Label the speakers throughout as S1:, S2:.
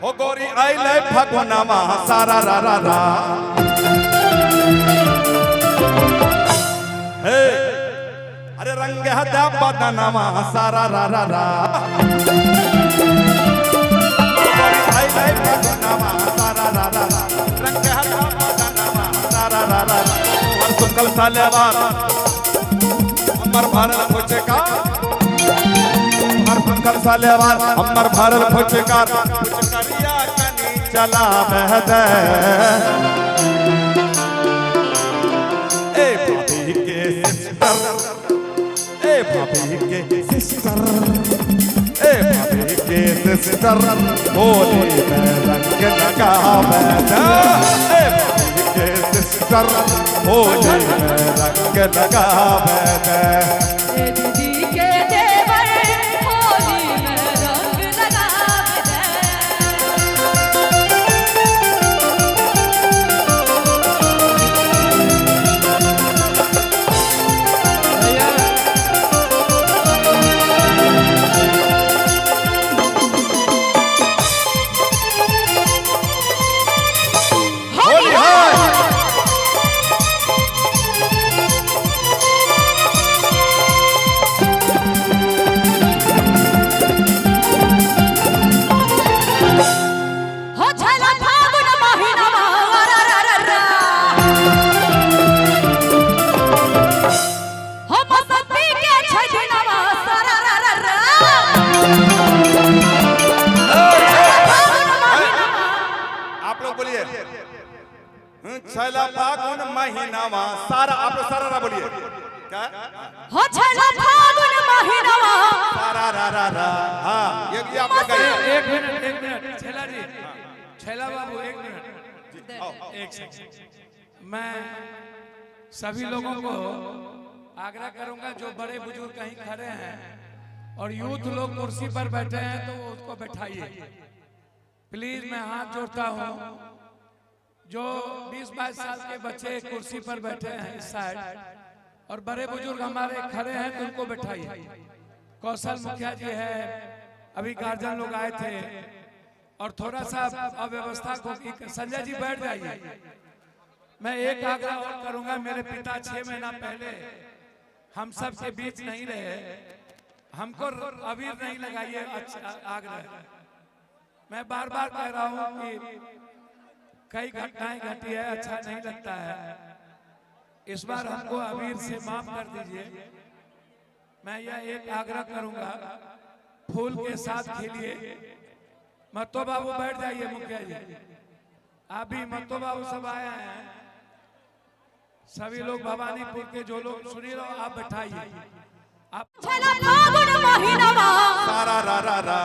S1: हो गोरी आइले फगुनमा सारा रा रा रा हे अरे रंग हदा बदनमा सारा रा रा रा गोरी आइले फगुनमा सारा रा रा रा रंग हदा बदनमा सारा रा रा और सुकल सालेवार अमर भारत खोचेका पंखल सालेवार अमर भारत खोचेकार कुछ करिया कनी चला बहदे ए भाभी के सिस्टर ए भाभी के सिस्टर ए भाभी के सिस्टर होली में रंग लगा बहदे ए भाभी के सिस्टर होली में रंग लगा बहदे छैला फागुन महीनावा सारा आप लोग सारा रा बोलिए क्या
S2: हो छैला फागुन महीनावा
S1: सारा रा रा रा हां ये आप लोग गाइए
S3: एक मिनट छैला जी छैला बाबू एक मिनट एक सेकंड मैं सभी लोगों को आग्रह करूंगा जो बड़े बुजुर्ग कहीं खड़े हैं और यूथ लोग कुर्सी पर बैठे हैं तो उसको बैठाइए प्लीज मैं हाथ जोड़ता हूं जो 20-22 साल के बच्चे कुर्सी पर बैठे हैं इस साइड और बड़े बुजुर्ग हमारे खड़े हैं तो उनको बैठाइए कौशल मुखिया जी है अभी गार्जियन लोग आए थे और थोड़ा सा अव्यवस्था को संजय जी बैठ जाइए मैं एक आग्रह और करूंगा मेरे पिता 6 महीना पहले हम सब के बीच नहीं रहे हमको अबीर नहीं लगाइए अच्छा आग्रह मैं बार बार कह रहा हूं कि कई घटनाएं घटी है अच्छा नहीं लगता है इस बार हमको अबीर से माफ कर दीजिए मैं यह एक आग्रह करूंगा फूल के साथ खेलिए मत्तो बाबू बैठ जाइए मुखिया जी आप भी मत्तो बाबू सब आए हैं सभी लोग भवानीपुर के जो लोग सुनी लो आप बैठाइए आप
S2: छैला फागुन महीनावा
S1: सारा रा रा रा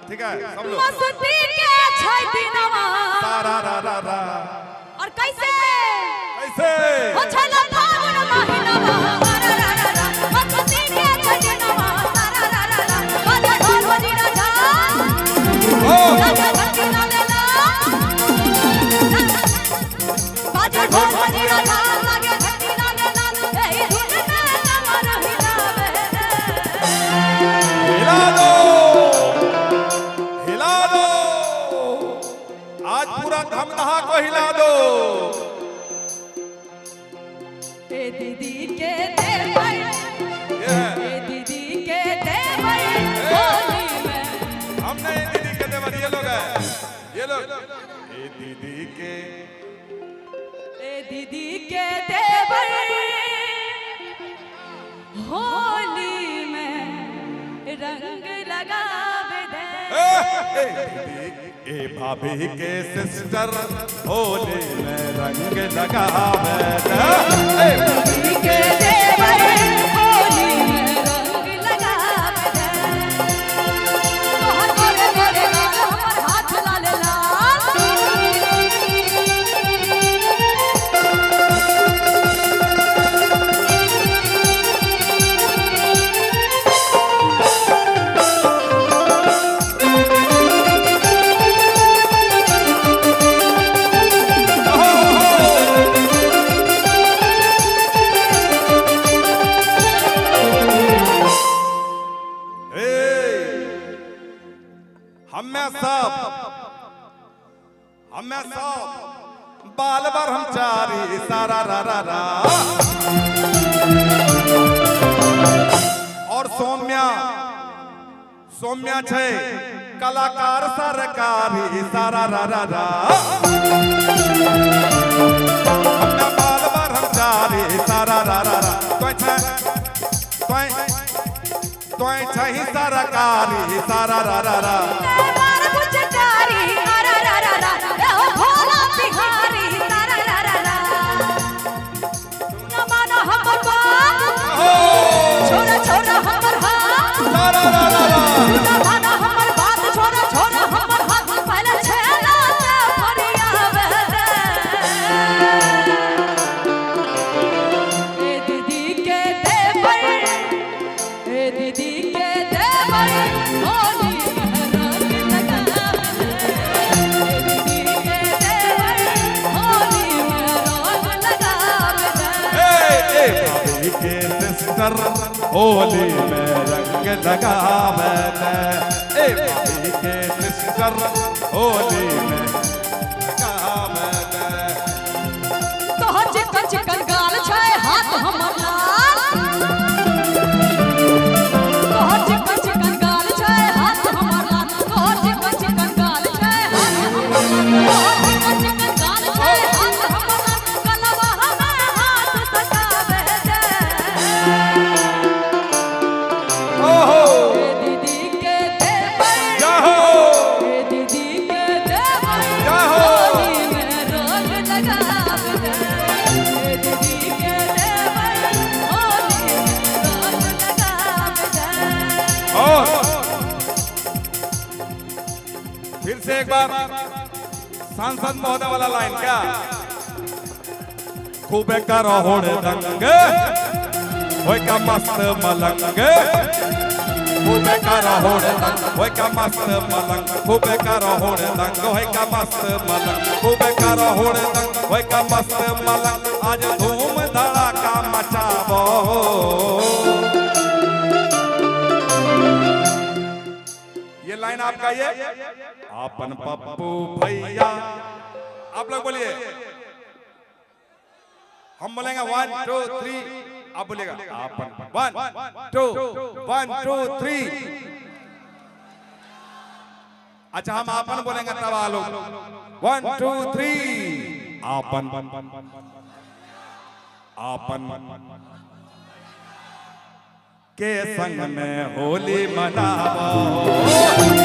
S1: ठीक है सब लोग
S2: मस्ती के छै दिनवा
S1: सारा रा रा रा
S2: और कैसे हो छैला फागुन महीनावा रा रा रा रा मस्ती के छै दिनवा रा रा रा रा बाजा ढोल बजी राजा
S1: ओ
S2: राजा घंटी ना लेला बाजा ढोल बजी राजा लागे घंटी ना लेला एही धुन में कमर हिलावे
S1: हिला दो हिला दो आज पूरा धमदहा को हिला दो
S2: ए दीदी के देवर ए दीदी के देवर होली में
S1: हमने ये दीदी के देवर ये लोग हैं ये लोग ये दीदी के
S2: देवर होली में रंग लगावे दे
S1: ए भाभी के सिस्टर होली में रंग लगावे दे
S2: दीदी के देवर होली में रंग लगावे दे तोहर गोरे गोरे गाल हमर हाथ लाल लाल
S1: हमें सब बाल ब्रह्मचारी सारा रा रा रा। और सौम्या सौम्या छे कलाकार सरकारी सारा रा रा रा। हमें बाल ब्रह्मचारी सारा रा रा रा। तोय छही सरकारी सारा रा रा रा।
S2: बार बुझकारी रा रा रा रा ओ भोला बिहारी रा रा रा रा। न माना हमर बात छोरा छोरा हमर हाथ
S1: सारा रा रा रा।
S2: न माना हमर बात छोरा छोरा हमर हाथ पहले छेला से फरियावे ए दीदी के देवर ए दीदी के देवर होली में रंग लगावे ए दीदी के देवर होली में रंग लगावे
S1: ए भाभी के सिस्टर होली में रंग लगावे। ए भाभी के सिस्टर होली में लगावे।
S2: तोहर चिकन चिकन गाल छै हाथ हमर लाल तोहर चिकन चिकन गाल छै हाथ हमर लाल तोहर चिकन चिकन गाल छै हाथ हमर लाल तोहर चिकन चिकन गाल छै हाथ हमर लाल कलवा हमें हाथ सटावे दे
S1: ओहो
S2: ए दीदी के देवर
S1: जाहो
S2: ए दीदी के देवर
S1: जाहो।
S2: होली में रंग लगावे दे ए दीदी के देवर होली में रंग लगावे दे
S1: और फिर से एक बार सांसद महोदय वाला लाइन क्या। खूबे करो होड़े दंग होय का मस्त मलंग। खूबे करो होड़े दंग होय का मस्त मलंग। खूबे करो होड़े दंग होय का मस्त मलंग। खूबे करो होड़े दंग होय का मस्त मलंग। आज धूम धड़ाका मचावो। ये लाइन आपका ये आपन पप्पू भैया। आप लोग बोलिए हम बोलेंगे 1 2 3 आप बोलिएगा आपन 1 2 1 2 3। अच्छा हम आपन बोलेंगे तब आ लोग 1 2 3 आपन आपन के संग में होली मनावो।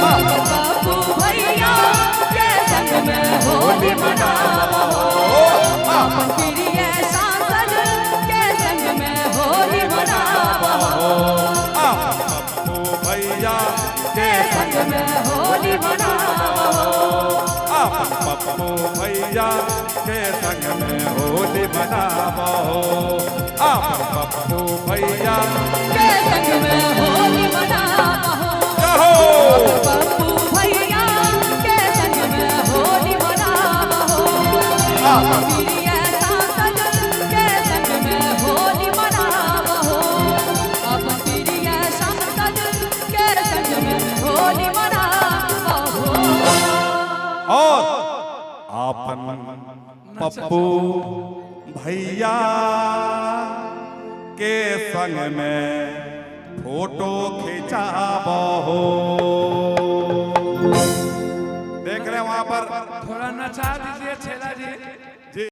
S2: बापू भैया के संग में होली मनावो अपन प्रिय सांसद के संग में होली मनावो
S1: पप्पू भैया के
S2: संग में होली मनावो
S1: पप्पू भैया के संग में होली मनावो। पप्पू भैया
S2: के संग में होली मनावो
S1: जाहो।
S2: बापू भैया के संग में होली मनावो अपन प्रिय सांसद के संग में होली मनावो अपन प्रिय सांसद के संग में होली मनावो
S1: और आपन पप्पू भैया के संग में फोटो खिंचाबो। देख रहे हैं वहां पर
S3: थोड़ा नचा दीजिए छेला जी।